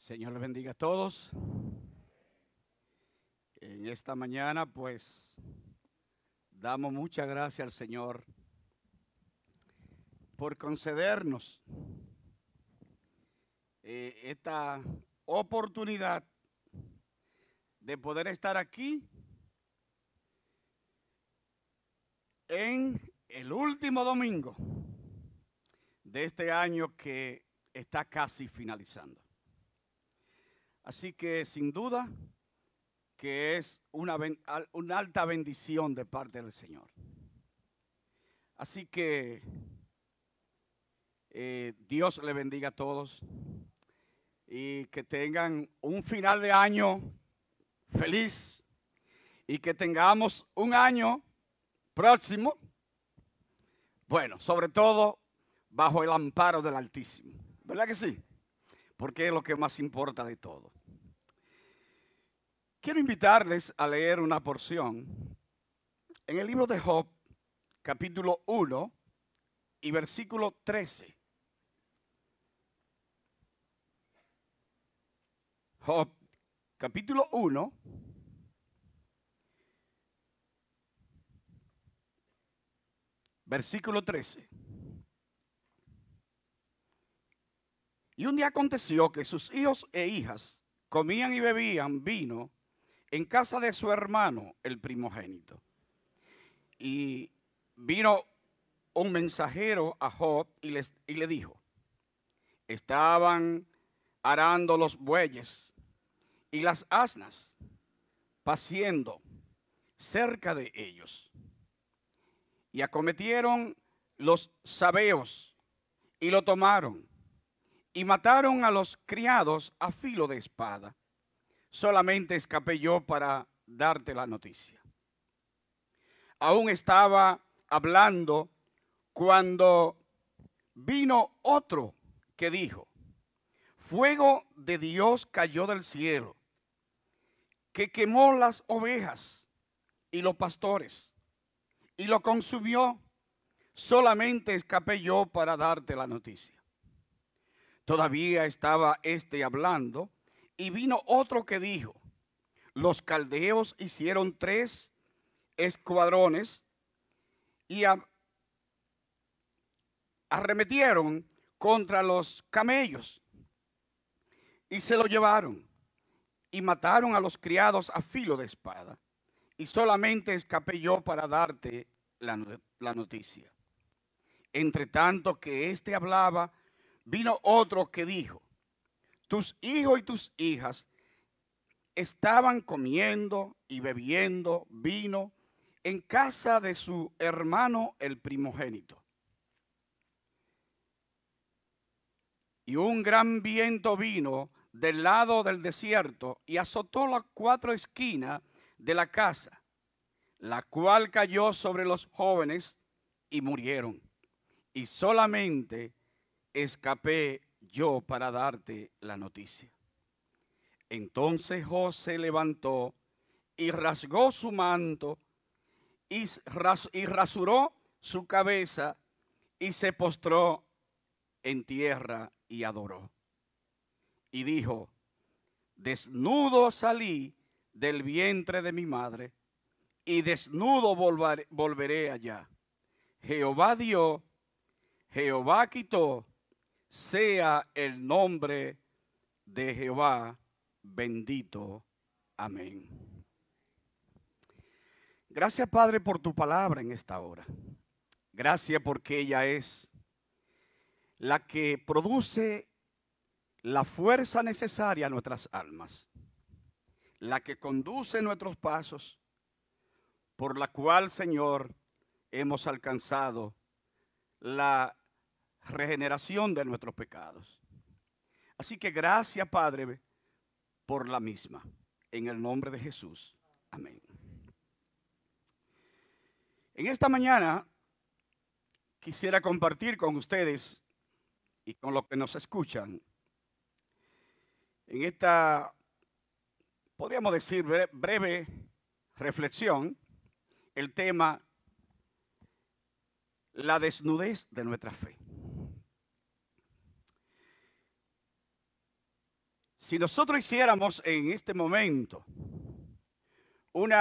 Señor les bendiga a todos. En esta mañana, pues, damos muchas gracias al Señor por concedernos esta oportunidad de poder estar aquí en el último domingo de este año que está casi finalizando. Así que, sin duda, que es una alta bendición de parte del Señor. Así que Dios le bendiga a todos y que tengan un final de año feliz y que tengamos un año próximo, bueno, sobre todo bajo el amparo del Altísimo. ¿Verdad que sí? Porque es lo que más importa de todo. Quiero invitarles a leer una porción en el libro de Job, capítulo 1 y versículo 13. Job, capítulo 1, versículo 13. Y un día aconteció que sus hijos e hijas comían y bebían vino en casa de su hermano, el primogénito. Y vino un mensajero a Job y le dijo: estaban arando los bueyes y las asnas, paciendo cerca de ellos. Y acometieron los sabeos y lo tomaron y mataron a los criados a filo de espada. Solamente escapé yo para darte la noticia. Aún estaba hablando cuando vino otro que dijo: fuego de Dios cayó del cielo, que quemó las ovejas y los pastores y lo consumió. Solamente escapé yo para darte la noticia. Todavía estaba hablando y vino otro que dijo: los caldeos hicieron 3 escuadrones y arremetieron contra los camellos y se lo llevaron y mataron a los criados a filo de espada. Y solamente escapé yo para darte la noticia. Entre tanto que hablaba, vino otro que dijo: tus hijos y tus hijas estaban comiendo y bebiendo vino en casa de su hermano el primogénito. Y un gran viento vino del lado del desierto y azotó las 4 esquinas de la casa, la cual cayó sobre los jóvenes y murieron. Y solamente escapé yo para darte la noticia. Entonces José levantó y rasgó su manto y rasuró su cabeza y se postró en tierra y adoró. Y dijo: desnudo salí del vientre de mi madre y desnudo volveré allá. Jehová dio, Jehová quitó, sea el nombre de Jehová bendito. Amén. Gracias, Padre, por tu palabra en esta hora. Gracias porque ella es la que produce la fuerza necesaria a nuestras almas, la que conduce nuestros pasos, por la cual, Señor, hemos alcanzado la regeneración de nuestros pecados. Así que gracias, Padre, por la misma. En el nombre de Jesús. Amén. En esta mañana quisiera compartir con ustedes y con los que nos escuchan, en esta, podríamos decir, breve reflexión, el tema: la desnudez de nuestra fe. Si nosotros hiciéramos en este momento un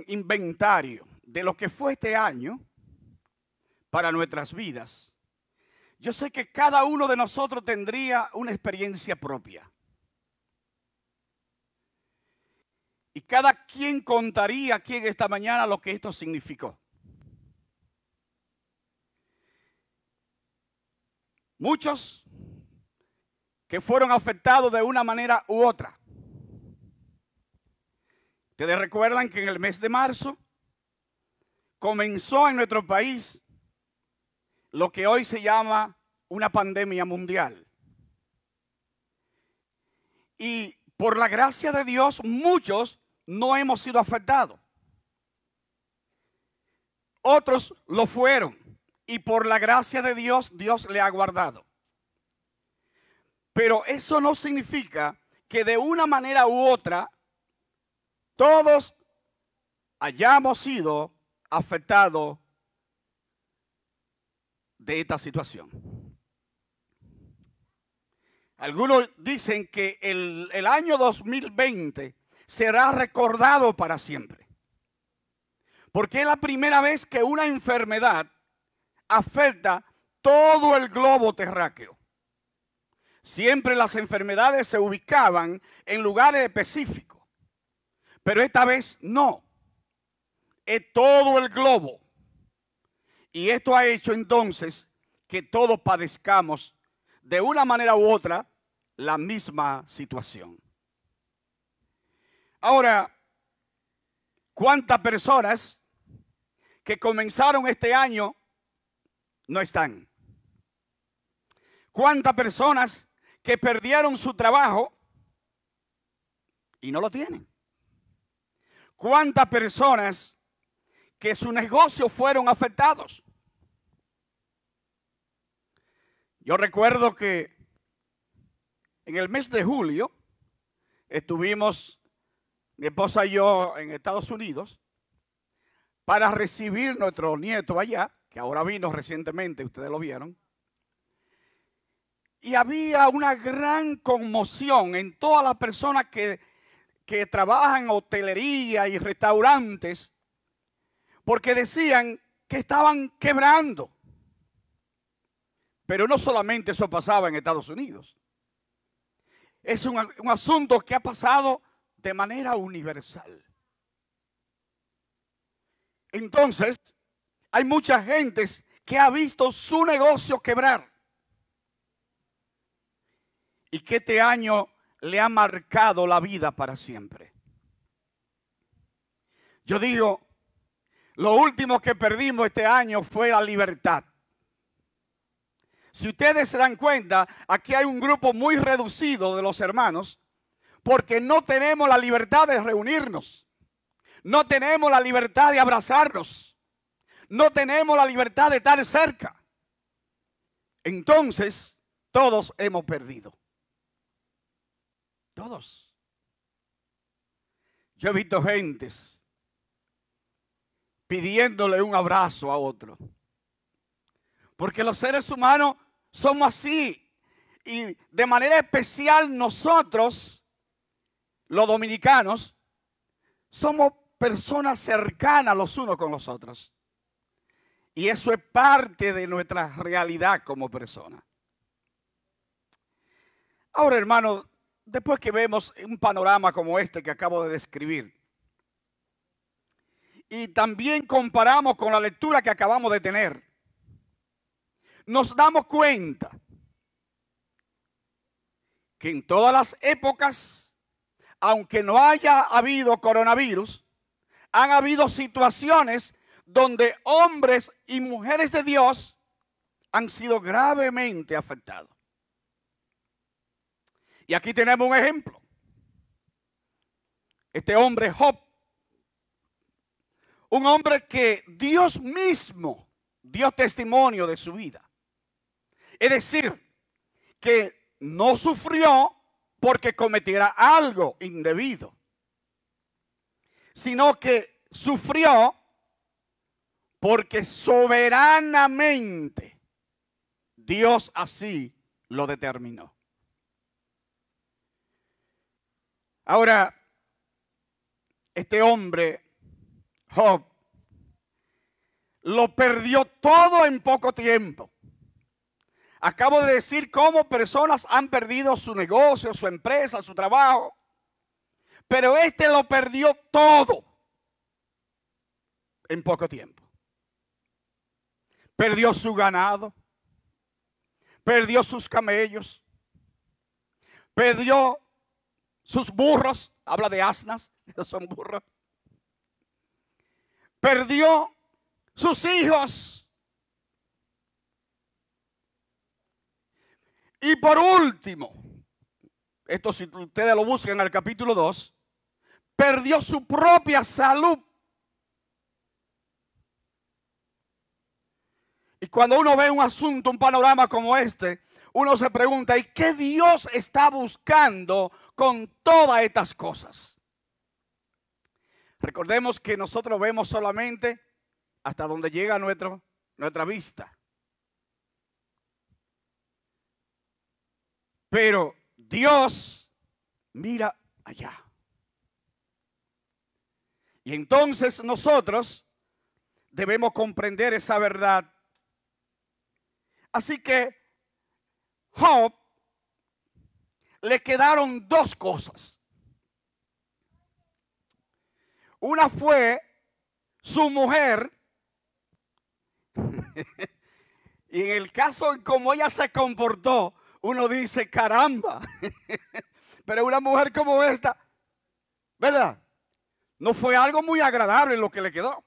inventario de lo que fue este año para nuestras vidas, yo sé que cada uno de nosotros tendría una experiencia propia. Y cada quien contaría aquí en esta mañana lo que esto significó. Muchos que fueron afectados de una manera u otra. Ustedes recuerdan que en el mes de marzo comenzó en nuestro país lo que hoy se llama una pandemia mundial. Y por la gracia de Dios, muchos no hemos sido afectados. Otros lo fueron. Y por la gracia de Dios, Dios le ha guardado. Pero eso no significa que de una manera u otra todos hayamos sido afectados de esta situación. Algunos dicen que el año 2020 será recordado para siempre. Porque es la primera vez que una enfermedad afecta todo el globo terráqueo. Siempre las enfermedades se ubicaban en lugares específicos, pero esta vez no. Es todo el globo. Y esto ha hecho entonces que todos padezcamos de una manera u otra la misma situación. Ahora, ¿cuántas personas que comenzaron este año no están? ¿Cuántas personas que perdieron su trabajo y no lo tienen? ¿Cuántas personas que sus negocios fueron afectados? Yo recuerdo que en el mes de julio estuvimos, mi esposa y yo, en Estados Unidos para recibir nuestro nieto allá, que ahora vino recientemente, ustedes lo vieron. Y había una gran conmoción en todas las personas que trabajan en hotelería y restaurantes, porque decían que estaban quebrando. Pero no solamente eso pasaba en Estados Unidos. Es un asunto que ha pasado de manera universal. Entonces, hay mucha gente que ha visto su negocio quebrar. Y que este año le ha marcado la vida para siempre. Yo digo, lo último que perdimos este año fue la libertad. Si ustedes se dan cuenta, aquí hay un grupo muy reducido de los hermanos, porque no tenemos la libertad de reunirnos. No tenemos la libertad de abrazarnos. No tenemos la libertad de estar cerca. Entonces, todos hemos perdido. Todos. Yo he visto gentes pidiéndole un abrazo a otro. Porque los seres humanos somos así. Y de manera especial nosotros, los dominicanos, somos personas cercanas los unos con los otros. Y eso es parte de nuestra realidad como personas. Ahora, hermano, después que vemos un panorama como este que acabo de describir, y también comparamos con la lectura que acabamos de tener, nos damos cuenta que en todas las épocas, aunque no haya habido coronavirus, han habido situaciones donde hombres y mujeres de Dios han sido gravemente afectados. Y aquí tenemos un ejemplo. Este hombre Job, un hombre que Dios mismo dio testimonio de su vida. Es decir, que no sufrió porque cometiera algo indebido, sino que sufrió porque soberanamente Dios así lo determinó. Ahora, este hombre, Job, lo perdió todo en poco tiempo. Acabo de decir cómo personas han perdido su negocio, su empresa, su trabajo. Pero este lo perdió todo en poco tiempo. Perdió su ganado, perdió sus camellos, perdió sus burros, habla de asnas, esos son burros. Perdió sus hijos. Y por último, esto si ustedes lo buscan en el capítulo 2, perdió su propia salud. Y cuando uno ve un asunto, un panorama como este, uno se pregunta, ¿y qué Dios está buscando con todas estas cosas? Recordemos que nosotros vemos solamente hasta donde llega nuestra vista. Pero Dios mira allá. Y entonces nosotros debemos comprender esa verdad. Así que Job le quedaron dos cosas. Una fue su mujer. Y en el caso en cómo ella se comportó, uno dice, caramba. Pero una mujer como esta, ¿verdad? No fue algo muy agradable lo que le quedó.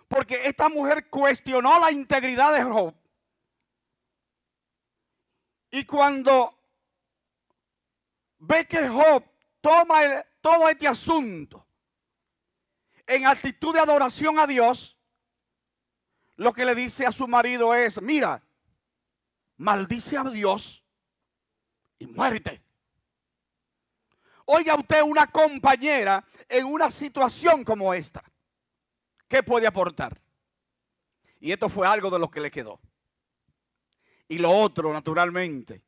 Porque esta mujer cuestionó la integridad de Job. Y cuando ve que Job toma todo este asunto en actitud de adoración a Dios, lo que le dice a su marido es, mira, maldice a Dios y muérete. Oiga usted, una compañera en una situación como esta, ¿qué puede aportar? Y esto fue algo de lo que le quedó. Y lo otro, naturalmente,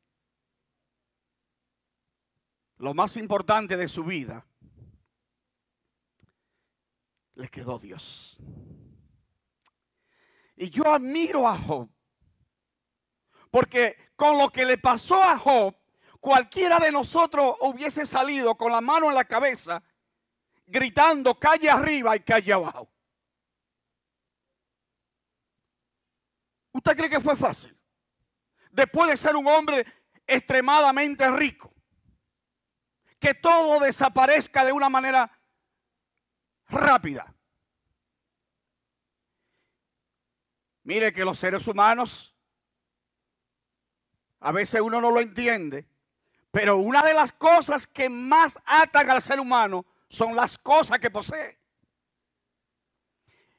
lo más importante de su vida, le quedó Dios. Y yo admiro a Job, porque con lo que le pasó a Job, cualquiera de nosotros hubiese salido con la mano en la cabeza, gritando calle arriba y calle abajo. ¿Usted cree que fue fácil? Después de ser un hombre extremadamente rico, que todo desaparezca de una manera rápida. Mire que los seres humanos, a veces uno no lo entiende, pero una de las cosas que más atan al ser humano son las cosas que posee.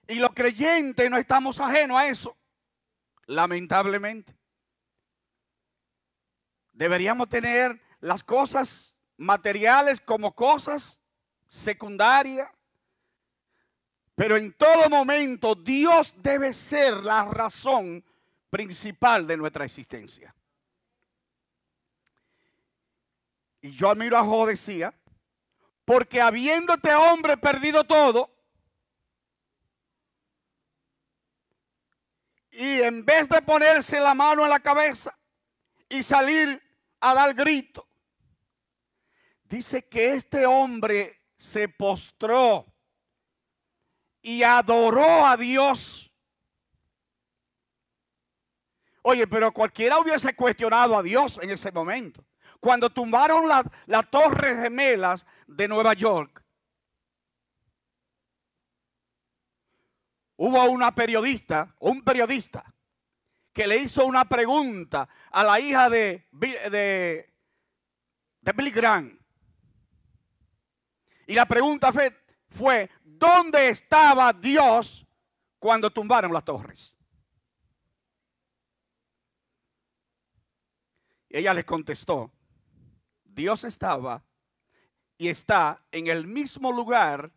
Y los creyentes no estamos ajenos a eso, lamentablemente. Deberíamos tener las cosas materiales como cosas secundarias. Pero en todo momento Dios debe ser la razón principal de nuestra existencia. Y yo admiro a Job, decía, porque habiendo este hombre perdido todo, y en vez de ponerse la mano en la cabeza y salir a dar grito, dice que este hombre se postró y adoró a Dios. Oye, pero cualquiera hubiese cuestionado a Dios en ese momento. Cuando tumbaron las Torres Gemelas de Nueva York, hubo una periodista, un periodista, que le hizo una pregunta a la hija de Billy Graham. Y la pregunta fue, ¿dónde estaba Dios cuando tumbaron las torres? Y ella le contestó, Dios estaba y está en el mismo lugar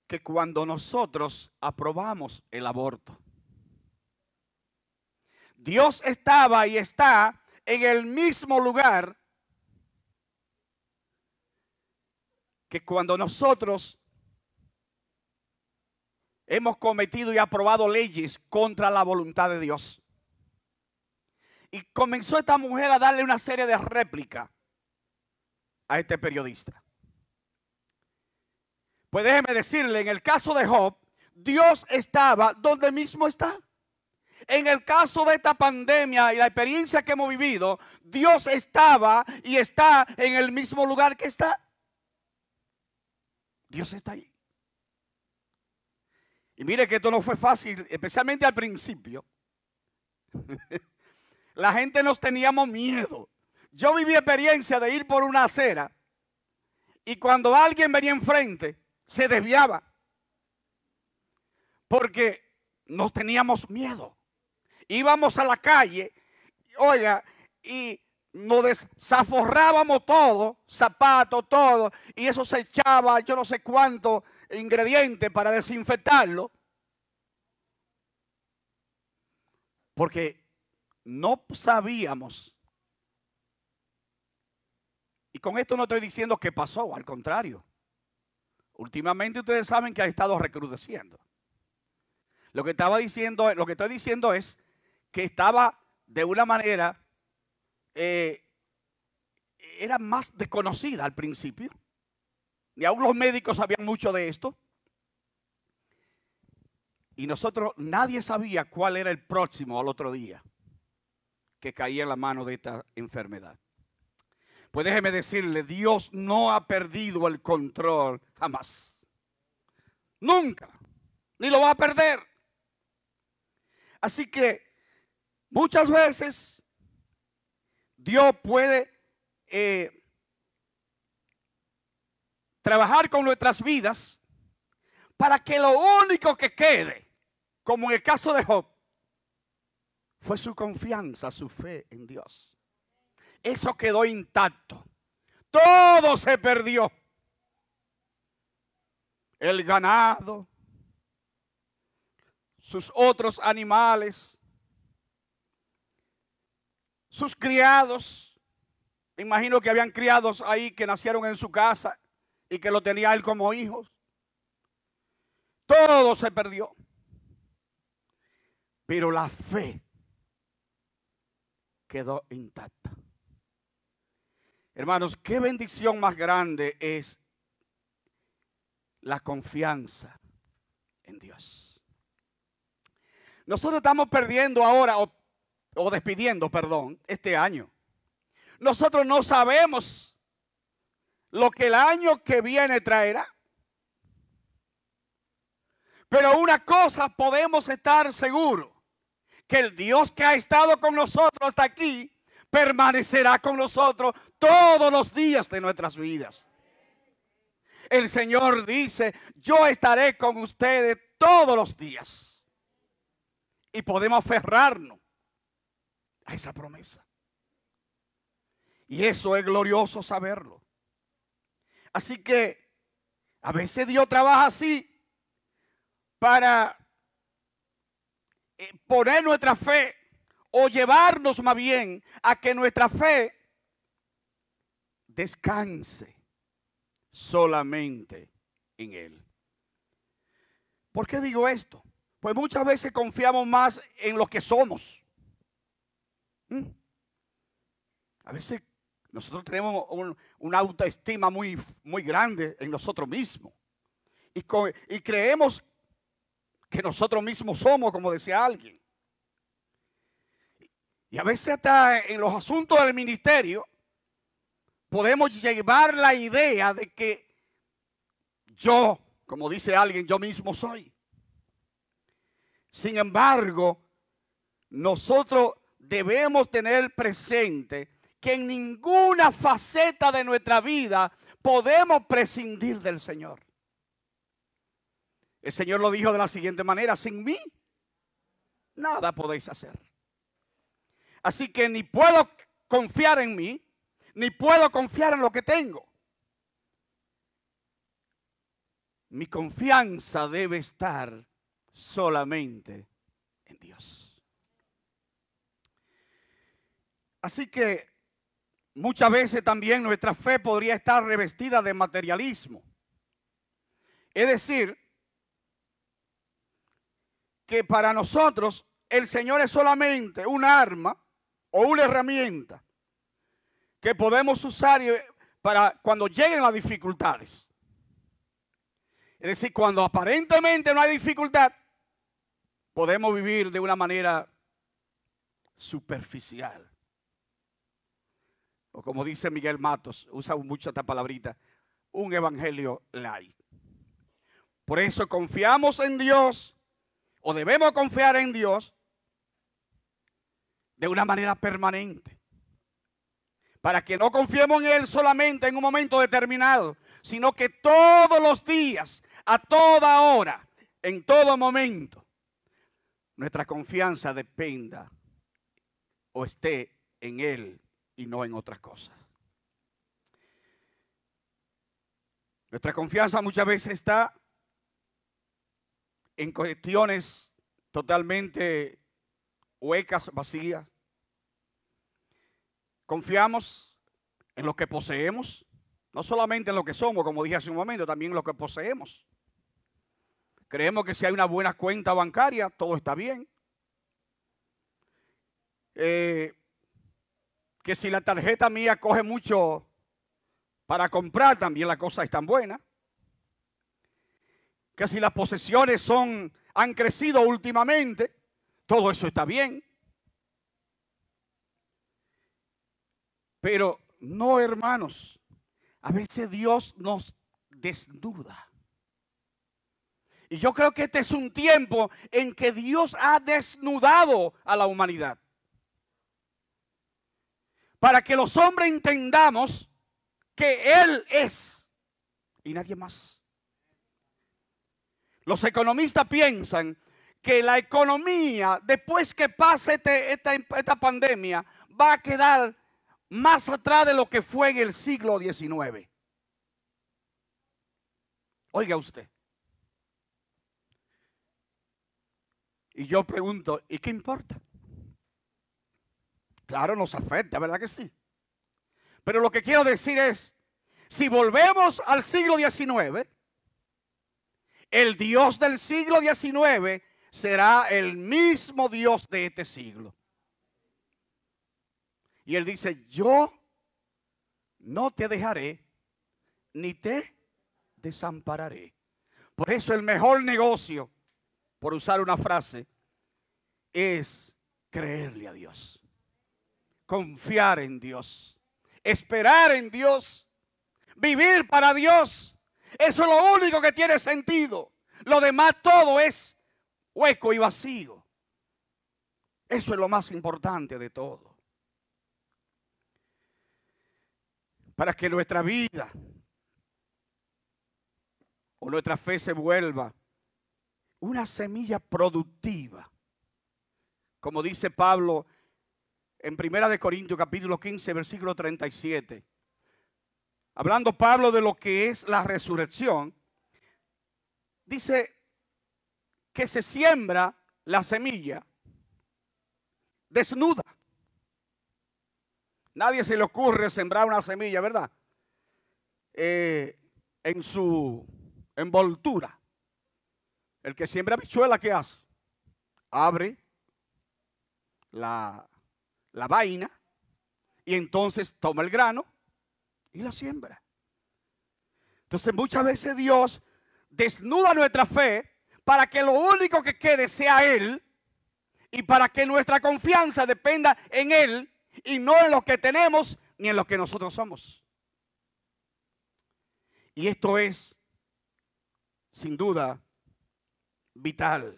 que cuando nosotros aprobamos el aborto. Dios estaba y está en el mismo lugar que cuando nosotros hemos cometido y aprobado leyes contra la voluntad de Dios. Y comenzó esta mujer a darle una serie de réplicas a este periodista. Pues déjeme decirle, en el caso de Job, Dios estaba donde mismo está. En el caso de esta pandemia y la experiencia que hemos vivido, Dios estaba y está en el mismo lugar que está. Dios está ahí. Y mire que esto no fue fácil, especialmente al principio. La gente nos teníamos miedo. Yo viví experiencia de ir por una acera y cuando alguien venía enfrente, se desviaba. Porque nos teníamos miedo. Íbamos a la calle, oiga, y nos desaforrábamos todo, zapatos, todo, y eso se echaba yo no sé cuánto ingredientes para desinfectarlo. Porque no sabíamos. Y con esto no estoy diciendo que pasó, al contrario. Últimamente ustedes saben que ha estado recrudeciendo. Lo que estoy diciendo es que estaba de una manera, era más desconocida al principio. Ni aún los médicos sabían mucho de esto. Y nosotros, nadie sabía cuál era el próximo al otro día que caía en la mano de esta enfermedad. Pues déjeme decirle, Dios no ha perdido el control jamás. Nunca. Ni lo va a perder. Así que muchas veces Dios puede trabajar con nuestras vidas para que lo único que quede, como en el caso de Job, fue su confianza, su fe en Dios. Eso quedó intacto. Todo se perdió. El ganado, sus otros animales, sus criados. Me imagino que habían criados ahí que nacieron en su casa y que lo tenía él como hijos. Todo se perdió. Pero la fe quedó intacta. Hermanos, qué bendición más grande es la confianza en Dios. Nosotros estamos perdiendo ahora, o despidiendo, perdón, este año. Nosotros no sabemos lo que el año que viene traerá. Pero una cosa podemos estar seguros, que el Dios que ha estado con nosotros hasta aquí, permanecerá con nosotros todos los días de nuestras vidas. El Señor dice, yo estaré con ustedes todos los días. Y podemos aferrarnos a esa promesa. Y eso es glorioso saberlo. Así que a veces Dios trabaja así para poner nuestra fe o llevarnos más bien a que nuestra fe descanse solamente en Él. ¿Por qué digo esto? Pues muchas veces confiamos más en lo que somos. A veces nosotros tenemos una autoestima muy grande en nosotros mismos. Y creemos que nosotros mismos somos, como decía alguien. Y a veces hasta en los asuntos del ministerio podemos llevar la idea de que yo, como dice alguien, yo mismo soy. Sin embargo, nosotros debemos tener presente que en ninguna faceta de nuestra vida podemos prescindir del Señor. El Señor lo dijo de la siguiente manera: sin mí, nada podéis hacer. Así que ni puedo confiar en mí, ni puedo confiar en lo que tengo. Mi confianza debe estar solamente en Dios. Así que muchas veces también nuestra fe podría estar revestida de materialismo. Es decir, que para nosotros el Señor es solamente un arma o una herramienta que podemos usar para cuando lleguen las dificultades. Es decir, cuando aparentemente no hay dificultad, podemos vivir de una manera superficial. O como dice Miguel Matos, usa mucho esta palabrita, un evangelio light. Por eso confiamos en Dios, o debemos confiar en Dios, de una manera permanente. Para que no confiemos en Él solamente en un momento determinado, sino que todos los días, a toda hora, en todo momento, nuestra confianza dependa o esté en Él y no en otras cosas. Nuestra confianza muchas veces está en cuestiones totalmente huecas, vacías. Confiamos en lo que poseemos, no solamente en lo que somos, como dije hace un momento, también en lo que poseemos. Creemos que si hay una buena cuenta bancaria, todo está bien. Que si la tarjeta mía coge mucho para comprar, también la cosa es tan buena. Que si las posesiones han crecido últimamente, todo eso está bien. Pero no, hermanos, a veces Dios nos desnuda. Y yo creo que este es un tiempo en que Dios ha desnudado a la humanidad. Para que los hombres entendamos que Él es y nadie más. Los economistas piensan que la economía, después que pase esta pandemia, va a quedar más atrás de lo que fue en el siglo XIX. Oiga usted. Y yo pregunto, ¿y qué importa? Claro, nos afecta, ¿verdad que sí? Pero lo que quiero decir es, si volvemos al siglo XIX, el Dios del siglo XIX será el mismo Dios de este siglo. Y Él dice, yo no te dejaré ni te desampararé. Por eso el mejor negocio, por usar una frase, es creerle a Dios. Confiar en Dios. Esperar en Dios. Vivir para Dios. Eso es lo único que tiene sentido. Lo demás todo es hueco y vacío. Eso es lo más importante de todo. Para que nuestra vida o nuestra fe se vuelva una semilla productiva. Como dice Pablo en 1 Corintios capítulo 15, versículo 37. Hablando Pablo de lo que es la resurrección, dice que se siembra la semilla desnuda. Nadie se le ocurre sembrar una semilla, ¿verdad? En su envoltura. El que siembra habichuela, ¿qué hace? Abre la vaina y entonces toma el grano y lo siembra. Entonces muchas veces Dios desnuda nuestra fe para que lo único que quede sea Él y para que nuestra confianza dependa en Él y no en lo que tenemos ni en lo que nosotros somos. Y esto es, sin duda, vital.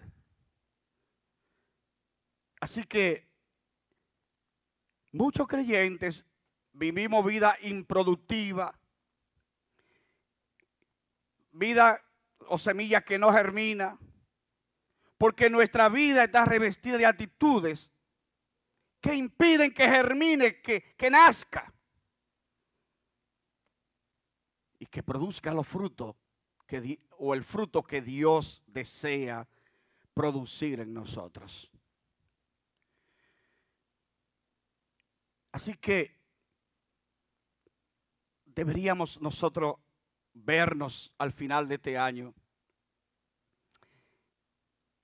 Así que muchos creyentes vivimos vida improductiva, vida o semilla que no germina, porque nuestra vida está revestida de actitudes que impiden que germine, que nazca y que produzca los frutos o el fruto que Dios desea producir en nosotros. Así que deberíamos nosotros vernos al final de este año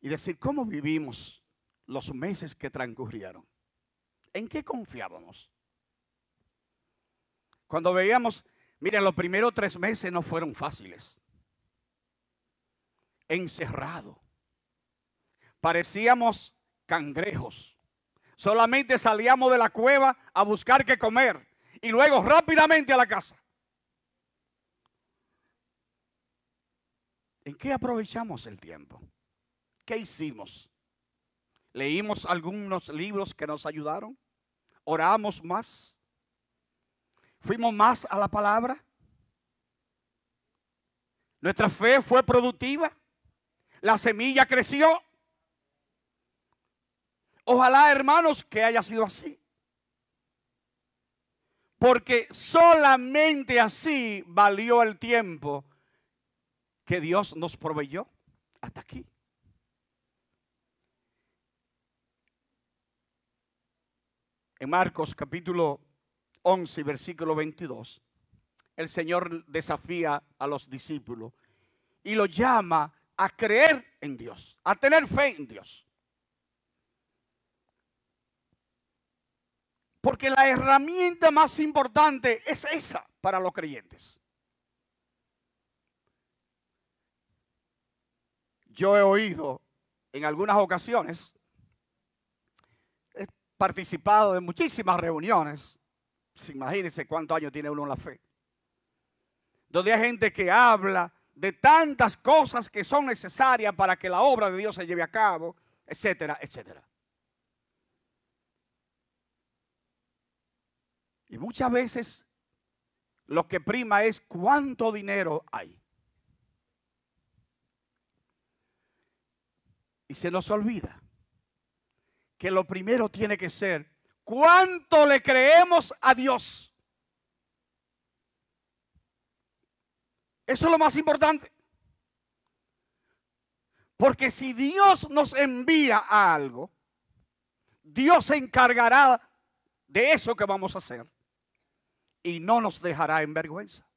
y decir cómo vivimos los meses que transcurrieron. ¿En qué confiábamos? Cuando veíamos, miren, los primeros 3 meses no fueron fáciles. Encerrado. Parecíamos cangrejos. Solamente salíamos de la cueva a buscar qué comer y luego rápidamente a la casa. ¿En qué aprovechamos el tiempo? ¿Qué hicimos? ¿Leímos algunos libros que nos ayudaron? ¿Oramos más? ¿Fuimos más a la palabra? ¿Nuestra fe fue productiva? ¿La semilla creció? Ojalá, hermanos, que haya sido así. Porque solamente así valió el tiempo que Dios nos proveyó hasta aquí. En Marcos capítulo 11, versículo 22, el Señor desafía a los discípulos y los llama a creer en Dios, a tener fe en Dios. Porque la herramienta más importante es esa para los creyentes. Yo he oído en algunas ocasiones, he participado de muchísimas reuniones, imagínense cuántos años tiene uno en la fe, donde hay gente que habla de tantas cosas que son necesarias para que la obra de Dios se lleve a cabo, etcétera, etcétera. Y muchas veces lo que prima es cuánto dinero hay. Y se nos olvida que lo primero tiene que ser cuánto le creemos a Dios. Eso es lo más importante. Porque si Dios nos envía a algo, Dios se encargará de eso que vamos a hacer y no nos dejará en vergüenza.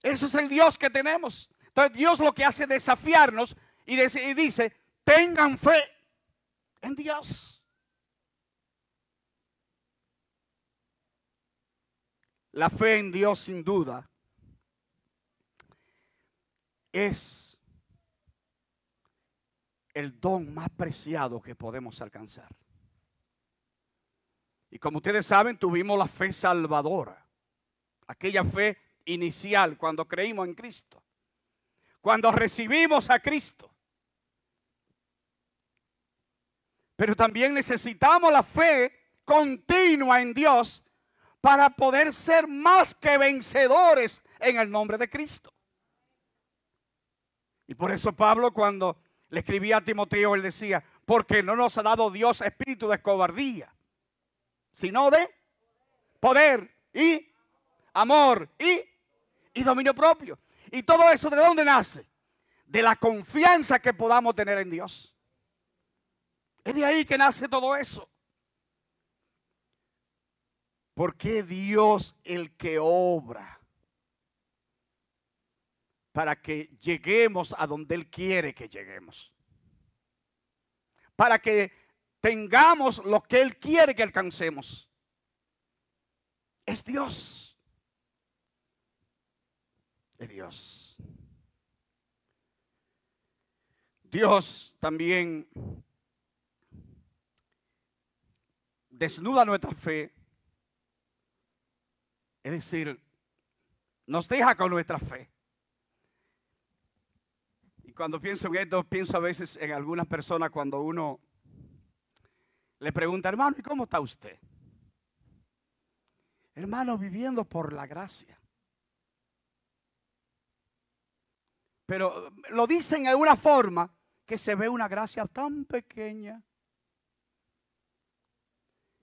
Ese es el Dios que tenemos. Entonces Dios lo que hace es desafiarnos y dice, tengan fe en Dios. La fe en Dios sin duda es el don más preciado que podemos alcanzar. Y como ustedes saben, tuvimos la fe salvadora, aquella fe inicial cuando creímos en Cristo, cuando recibimos a Cristo. Pero también necesitamos la fe continua en Dios para poder ser más que vencedores en el nombre de Cristo. Y por eso Pablo, cuando le escribía a Timoteo, él decía, porque no nos ha dado Dios espíritu de cobardía, sino de poder y amor y dominio propio. Y todo eso, ¿de dónde nace? De la confianza que podamos tener en Dios. Es de ahí que nace todo eso. Porque Dios el que obra para que lleguemos a donde Él quiere que lleguemos. Para que tengamos lo que Él quiere que alcancemos. Es Dios. Es Dios. Dios también desnuda nuestra fe. Es decir, nos deja con nuestra fe. Y cuando pienso en esto, pienso a veces en algunas personas cuando uno le pregunta, hermano, ¿y cómo está usted? Hermano, viviendo por la gracia. Pero lo dicen de una forma que se ve una gracia tan pequeña.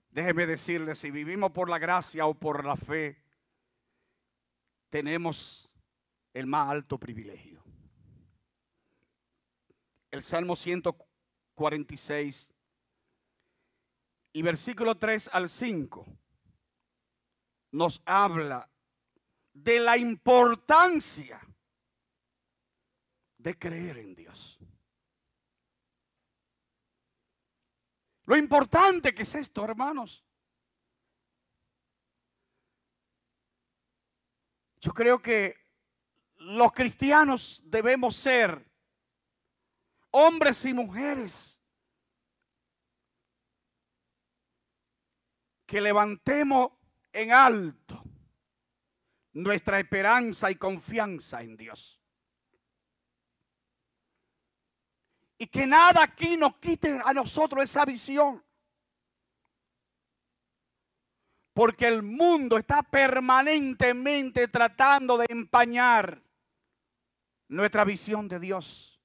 Déjeme decirle, si vivimos por la gracia o por la fe, tenemos el más alto privilegio. El Salmo 146 y versículo 3 al 5 nos habla de la importancia de creer en Dios. Lo importante que es esto, hermanos. Yo creo que los cristianos debemos ser hombres y mujeres que levantemos en alto nuestra esperanza y confianza en Dios. Y que nada aquí nos quite a nosotros esa visión. Porque el mundo está permanentemente tratando de empañar nuestra visión de Dios.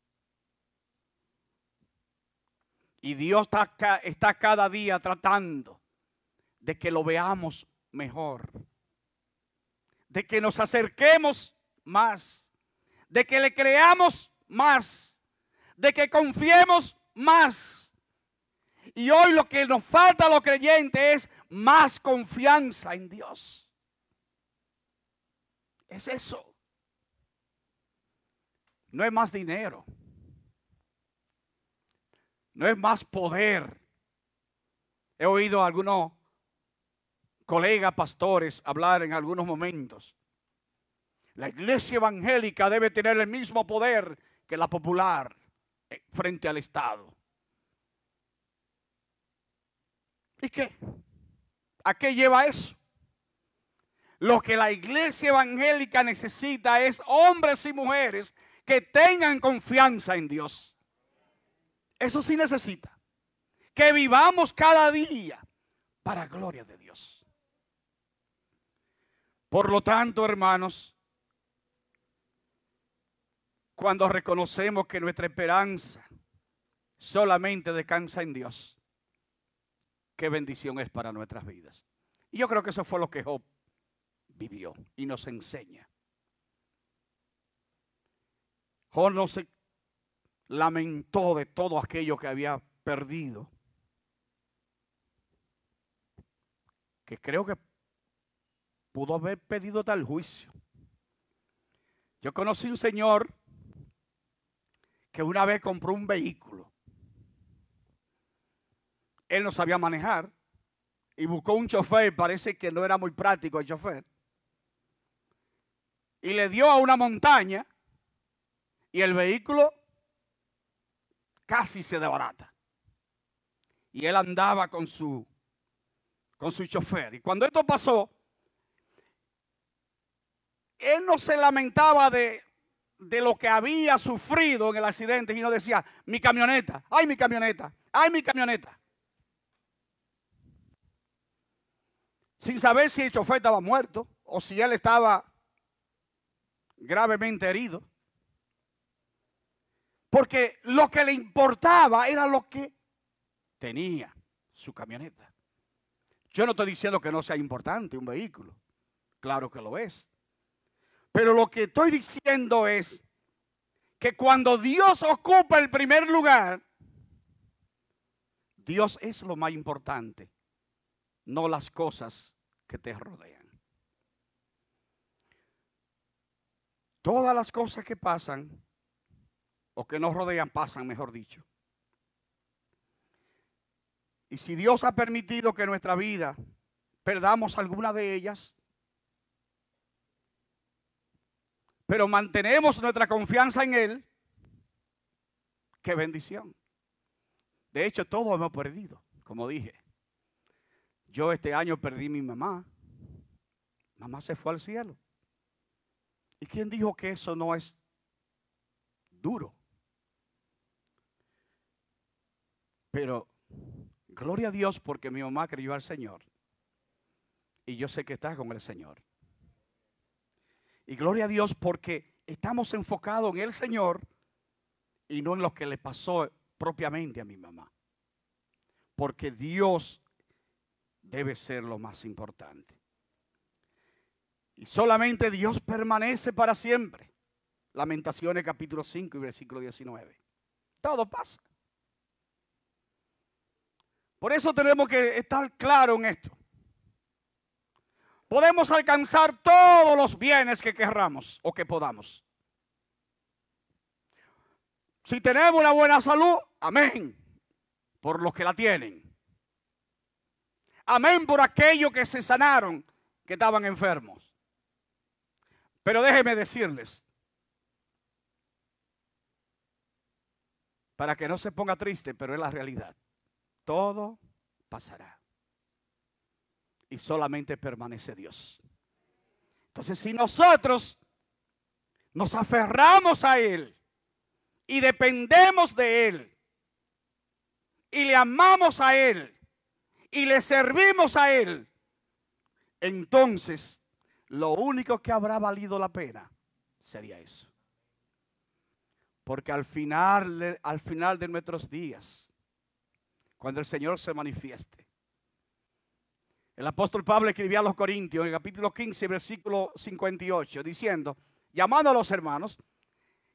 Y Dios está cada día tratando de que lo veamos mejor. De que nos acerquemos más. De que le creamos más. De que confiemos más. Y hoy lo que nos falta a los creyentes es más confianza en Dios. Es eso. No es más dinero. No es más poder. He oído a algunos colegas pastores hablar en algunos momentos. La iglesia evangélica debe tener el mismo poder que la popular frente al Estado. ¿Y qué? ¿A qué lleva eso? Lo que la iglesia evangélica necesita es hombres y mujeres que tengan confianza en Dios. Eso sí necesita. Que vivamos cada día para gloria de Dios. Por lo tanto, hermanos, cuando reconocemos que nuestra esperanza solamente descansa en Dios, qué bendición es para nuestras vidas. Y yo creo que eso fue lo que Job vivió y nos enseña. Job no se lamentó de todo aquello que había perdido, que creo que pudo haber pedido tal juicio. Yo conocí un señor que una vez compró un vehículo. Él no sabía manejar y buscó un chofer, parece que no era muy práctico el chofer. Y le dio a una montaña y el vehículo casi se desbarata. Y él andaba con su chofer. Y cuando esto pasó, él no se lamentaba de lo que había sufrido en el accidente, y no decía, mi camioneta, ay mi camioneta, ay mi camioneta. Sin saber si el chofer estaba muerto o si él estaba gravemente herido. Porque lo que le importaba era lo que tenía, su camioneta. Yo no estoy diciendo que no sea importante un vehículo. Claro que lo es. Pero lo que estoy diciendo es que cuando Dios ocupa el primer lugar, Dios es lo más importante, no las cosas que te rodean. Todas las cosas que pasan, o que nos rodean, pasan, mejor dicho. Y si Dios ha permitido que en nuestra vida perdamos alguna de ellas, pero mantenemos nuestra confianza en Él, qué bendición. De hecho, todos hemos perdido, como dije. Yo este año perdí a mi mamá. Mamá se fue al cielo. ¿Y quién dijo que eso no es duro? Pero gloria a Dios porque mi mamá creyó al Señor. Y yo sé que está con el Señor. Y gloria a Dios porque estamos enfocados en el Señor y no en lo que le pasó propiamente a mi mamá. Porque Dios debe ser lo más importante. Y solamente Dios permanece para siempre. Lamentaciones capítulo 5 y versículo 19. Todo pasa. Por eso tenemos que estar claros en esto. Podemos alcanzar todos los bienes que querramos o que podamos. Si tenemos una buena salud, amén, por los que la tienen. Amén por aquellos que se sanaron, que estaban enfermos. Pero déjenme decirles, para que no se ponga triste, pero es la realidad. Todo pasará. Y solamente permanece Dios. Entonces, si nosotros nos aferramos a Él y dependemos de Él y le amamos a Él y le servimos a Él, entonces lo único que habrá valido la pena sería eso. Porque al final de nuestros días, cuando el Señor se manifieste, el apóstol Pablo escribía a los Corintios en el capítulo 15, versículo 58, diciendo, llamando a los hermanos,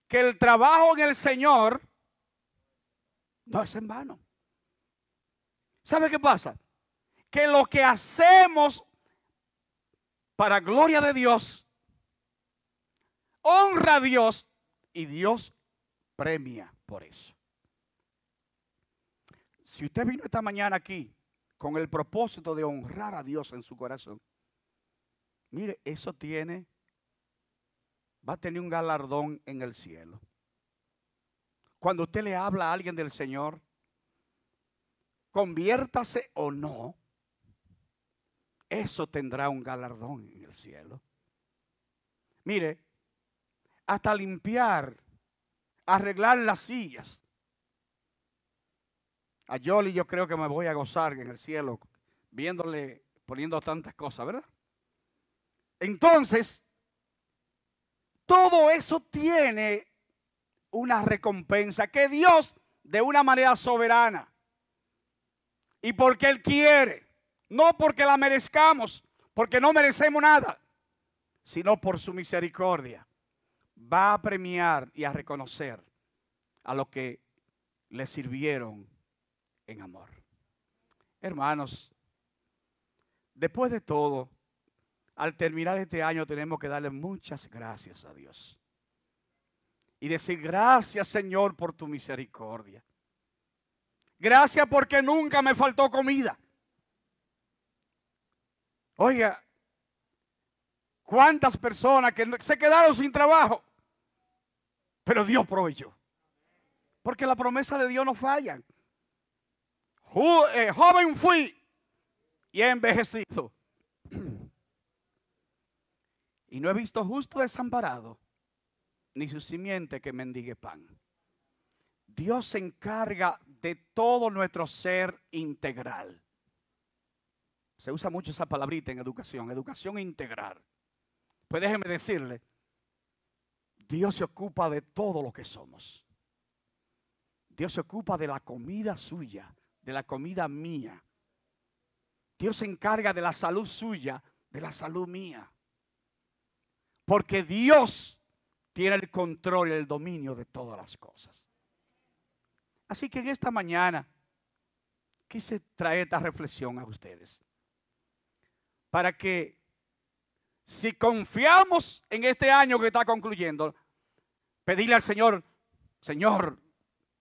que el trabajo en el Señor no es en vano. ¿Sabe qué pasa? Que lo que hacemos para gloria de Dios, honra a Dios y Dios premia por eso. Si usted vino esta mañana aquí con el propósito de honrar a Dios en su corazón, mire, eso va a tener un galardón en el cielo. Cuando usted le habla a alguien del Señor, conviértase o no, eso tendrá un galardón en el cielo. Mire, hasta limpiar, arreglar las sillas. A Yoli yo creo que me voy a gozar en el cielo, viéndole, poniendo tantas cosas, ¿verdad? Entonces, todo eso tiene una recompensa que Dios, de una manera soberana, y porque Él quiere, no porque la merezcamos, porque no merecemos nada, sino por su misericordia, va a premiar y a reconocer a los que le sirvieron en amor. Hermanos, después de todo, al terminar este año tenemos que darle muchas gracias a Dios. Y decir, gracias Señor por tu misericordia. Gracias porque nunca me faltó comida. Oiga, cuántas personas que se quedaron sin trabajo, pero Dios proveyó. Porque la promesa de Dios no falla. Joven fui y he envejecido. Y no he visto justo desamparado, ni su simiente que mendigue pan. Dios se encarga de todo nuestro ser integral. Se usa mucho esa palabrita en educación integral. Pues déjeme decirle, Dios se ocupa de todo lo que somos. Dios se ocupa de la comida suya, de la comida mía. Dios se encarga de la salud suya, de la salud mía. Porque Dios tiene el control y el dominio de todas las cosas. Así que en esta mañana quise traer esta reflexión a ustedes. Para que si confiamos en este año que está concluyendo, pedirle al Señor, Señor,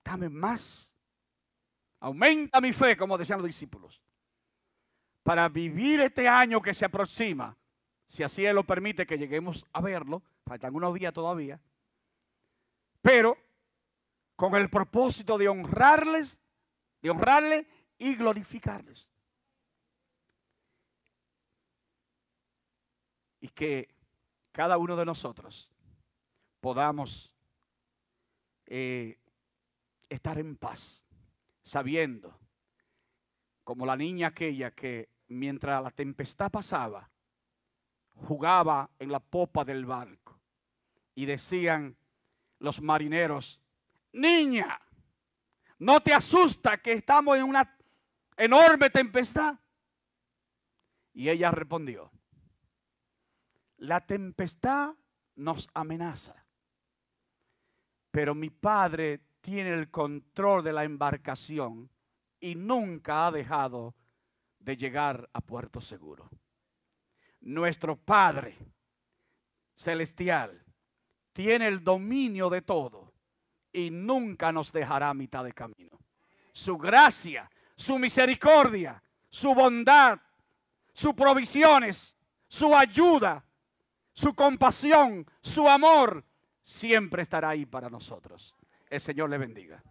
dame más. Aumenta mi fe, como decían los discípulos. Para vivir este año que se aproxima, si así Él lo permite que lleguemos a verlo, faltan unos días todavía, pero con el propósito de honrarle y glorificarles. Y que cada uno de nosotros podamos estar en paz, sabiendo, como la niña aquella que mientras la tempestad pasaba, jugaba en la popa del barco. Y decían los marineros, niña, ¿no te asusta que estamos en una enorme tempestad? Y ella respondió, la tempestad nos amenaza, pero mi Padre tiene el control de la embarcación y nunca ha dejado de llegar a puerto seguro. Nuestro Padre celestial tiene el dominio de todo y nunca nos dejará a mitad de camino. Su gracia, su misericordia, su bondad, sus provisiones, su ayuda, su compasión, su amor, siempre estará ahí para nosotros. El Señor le bendiga.